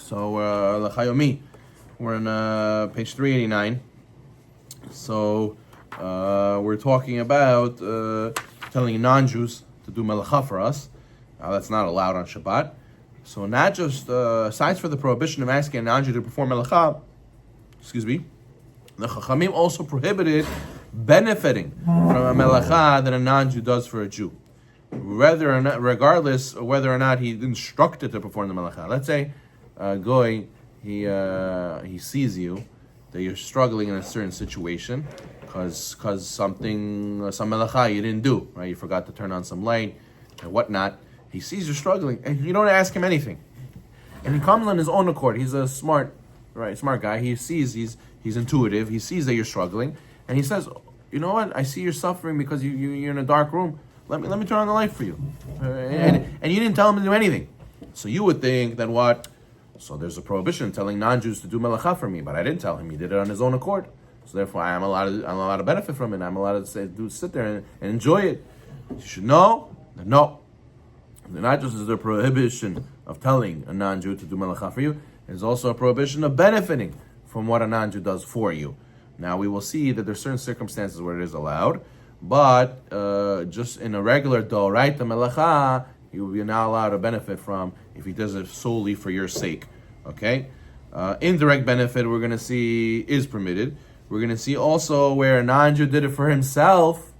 So, Halacha Yomi, we're on page 389. So, we're talking about telling non-Jews to do Melacha for us. That's not allowed on Shabbat. So, not just, aside for the prohibition of asking a non-Jew to perform Melacha, the Chachamim also prohibited benefiting from a Melacha that a non-Jew does for a Jew, regardless of whether or not he instructed to perform the Melacha. Let's say Goy, he sees you, that you're struggling in a certain situation because some Melacha you didn't do, right? You forgot to turn on some light and whatnot. He sees you're struggling, and you don't ask him anything. And he comes on his own accord. He's a smart guy. He sees, he's intuitive. He sees that you're struggling, and he says, "You know what? I see you're suffering because you're in a dark room. Let me turn on the light for you." And you didn't tell him to do anything. So you would think that what? So there's a prohibition telling non-Jews to do Melacha for me, but I didn't tell him. He did it on his own accord. So therefore, I'm allowed to benefit from it. I'm allowed to sit there and enjoy it. You should know that no. Not just is there a prohibition of telling a non-Jew to do Melacha for you, there's also a prohibition of benefiting from what a non-Jew does for you. Now we will see that there's certain circumstances where it is allowed, but just in a regular Doraita Melacha, you're not allowed to benefit from if he does it solely for your sake. Okay? Indirect benefit we're going to see is permitted. We're going to see also where a non-Jew did it for himself,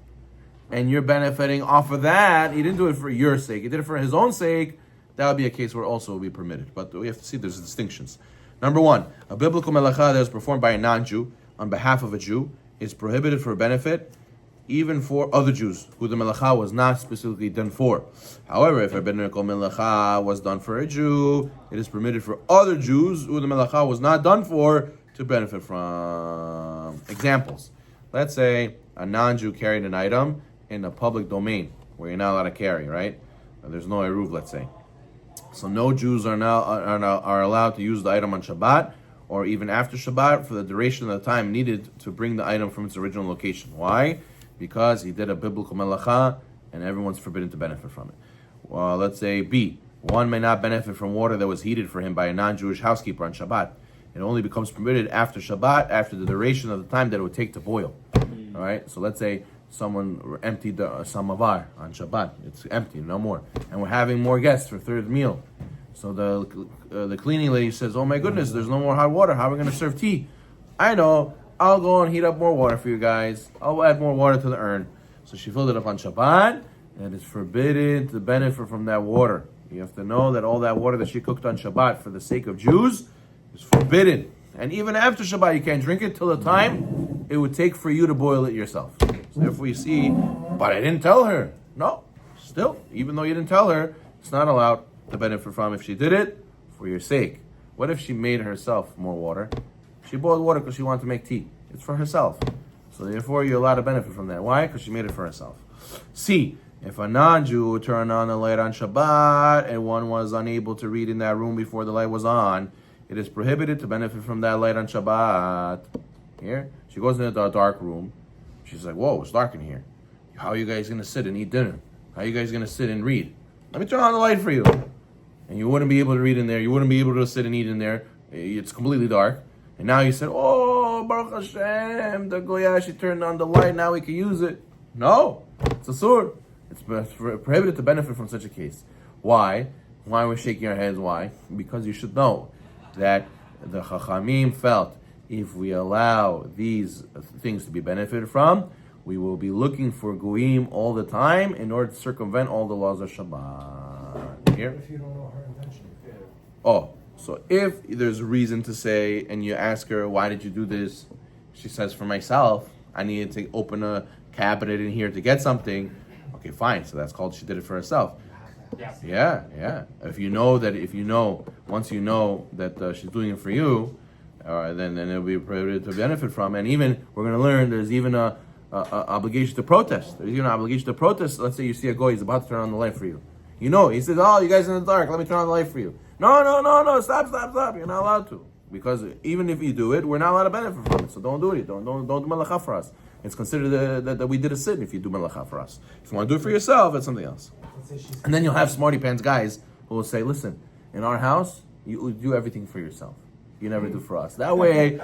and you're benefiting off of that. He didn't do it for your sake. He did it for his own sake. That would be a case where it also will be permitted. But we have to see there's distinctions. Number one, a biblical melacha that is performed by a non-Jew on behalf of a Jew is prohibited for benefit, even for other Jews who the melacha was not specifically done for. However, if a biblical melacha was done for a Jew, it is permitted for other Jews who the melacha was not done for to benefit from. Examples. Let's say a non-Jew carried an item in a public domain where you're not allowed to carry, right? There's no eruv, let's say. So no Jews are allowed to use the item on Shabbat or even after Shabbat for the duration of the time needed to bring the item from its original location. Why? Because he did a biblical melacha and everyone's forbidden to benefit from it. Well, let's say B. One may not benefit from water that was heated for him by a non-Jewish housekeeper on Shabbat. It only becomes permitted after Shabbat, after the duration of the time that it would take to boil. All right? So let's say someone emptied the samavar on Shabbat. It's empty, no more. And we're having more guests for third meal. So the cleaning lady says, "Oh my goodness, there's no more hot water. How are we going to serve tea?" I know. I'll go and heat up more water for you guys. I'll add more water to the urn. So she filled it up on Shabbat, and it's forbidden to benefit from that water. You have to know that all that water that she cooked on Shabbat for the sake of Jews is forbidden. And even after Shabbat, you can't drink it till the time it would take for you to boil it yourself. So therefore you see, but I didn't tell her. No, still, even though you didn't tell her, it's not allowed to benefit from if she did it for your sake. What if she made herself more water? She boiled water because she wanted to make tea. It's for herself. So therefore you're allowed to benefit from that. Why? Because she made it for herself. C, if a non-Jew turned on the light on Shabbat and one was unable to read in that room before the light was on, it is prohibited to benefit from that light on Shabbat. Here, she goes into a dark room. She's like, "Whoa, it's dark in here. How are you guys going to sit and eat dinner? How are you guys going to sit and read? Let me turn on the light for you." And you wouldn't be able to read in there. You wouldn't be able to sit and eat in there. It's completely dark. And now you said, "Oh, Baruch Hashem, the Goya, she turned on the light. Now we can use it." No, it's a sword. It's prohibited to benefit from such a case. Why? Why are we shaking our heads? Why? Because you should know that the Chachamim felt if we allow these things to be benefited from, we will be looking for goyim all the time in order to circumvent all the laws of Shabbat. Here? If you don't know her intention. Oh, so if there's a reason to say, and you ask her, "Why did you do this?" She says, "For myself. I needed to open a cabinet in here to get something." Okay, fine. So that's called she did it for herself. Yeah. Once you know that she's doing it for you, then it'll be prohibited to benefit from. And even we're going to learn there's even a obligation to protest. There's even an obligation to protest. Let's say you see a guy, he's about to turn on the light for you. You know, he says, "Oh, you guys are in the dark. Let me turn on the light for you." No. Stop. You're not allowed to. Because even if you do it, we're not allowed to benefit from it. So don't do it. Don't do melacha for us. It's considered that we did a sin if you do melacha for us. If you want to do it for yourself, it's something else. And then you'll have smarty pants guys who will say, "Listen, in our house, you do everything for yourself. You never do for us. That way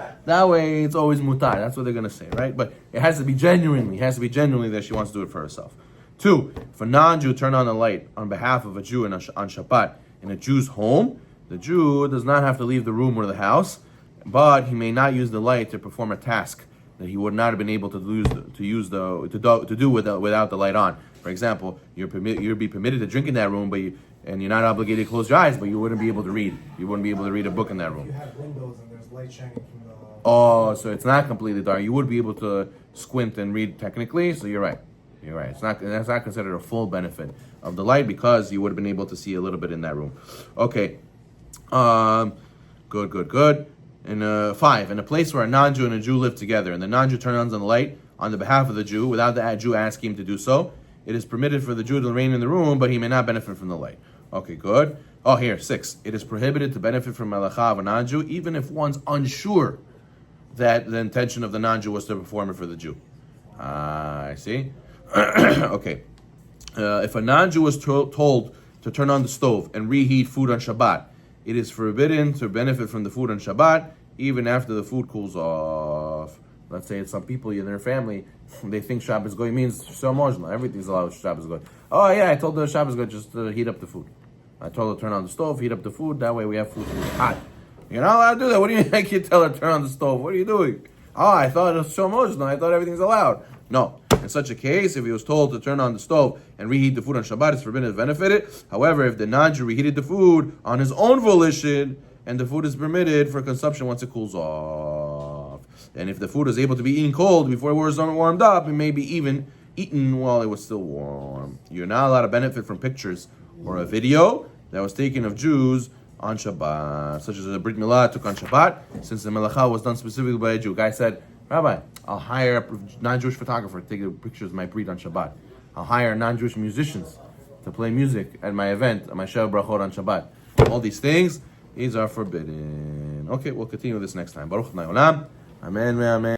it's always mutar. That's what they're gonna say, right? But it has to be genuinely that she wants to do it for herself. 2, if a non-Jew turn on the light on behalf of a Jew on Shabbat in a Jew's home, the Jew does not have to leave the room or the house, but he may not use the light to perform a task that he would not have been able to do without the light on. For example, you'd be permitted to drink in that room, and you're not obligated to close your eyes, but you wouldn't be able to read. You wouldn't be able to read a book in that room. You have windows and there's light shining from the... Oh, so it's not completely dark. You would be able to squint and read technically, so you're right. You're right. That's not considered a full benefit of the light because you would have been able to see a little bit in that room. Okay. Good. And 5, in a place where a non-Jew and a Jew live together, and the non-Jew turns on the light on the behalf of the Jew without the Jew asking him to do so, it is permitted for the Jew to remain in the room, but he may not benefit from the light. Okay, good. Oh, here, 6. It is prohibited to benefit from Melacha of a non-Jew, even if one's unsure that the intention of the non-Jew was to perform it for the Jew. I see. Okay. If a non-Jew was told to turn on the stove and reheat food on Shabbat, it is forbidden to benefit from the food on Shabbat, even after the food cools off. Let's say it's some people in their family, they think Shabbos Goy means so emotional. Everything's allowed Shabbos Goy. Oh yeah, I told the Shabbos Goy just to heat up the food. I told her to turn on the stove, heat up the food, that way we have food hot. You're not allowed to do that. What do you think you tell her to turn on the stove? What are you doing? Oh, I thought it was so emotional. I thought everything's allowed. No. In such a case, if he was told to turn on the stove and reheat the food on Shabbat, it's forbidden to benefit it. However, if the non-Jew reheated the food on his own volition, and the food is permitted for consumption once it cools off. And if the food is able to be eaten cold before it was warmed up, it may be even eaten while it was still warm. You're not allowed to benefit from pictures or a video that was taken of Jews on Shabbat, such as a Brit Milah took on Shabbat, since the Melacha was done specifically by a Jew. A guy said, Rabbi, I'll hire a non-Jewish photographer to take pictures of my Brit on Shabbat. I'll hire non-Jewish musicians to play music at my event, at my Shabbat Brachot on Shabbat. All these things, these are forbidden. Okay, we'll continue this next time. Baruch Adonai Olam. Amen, amen.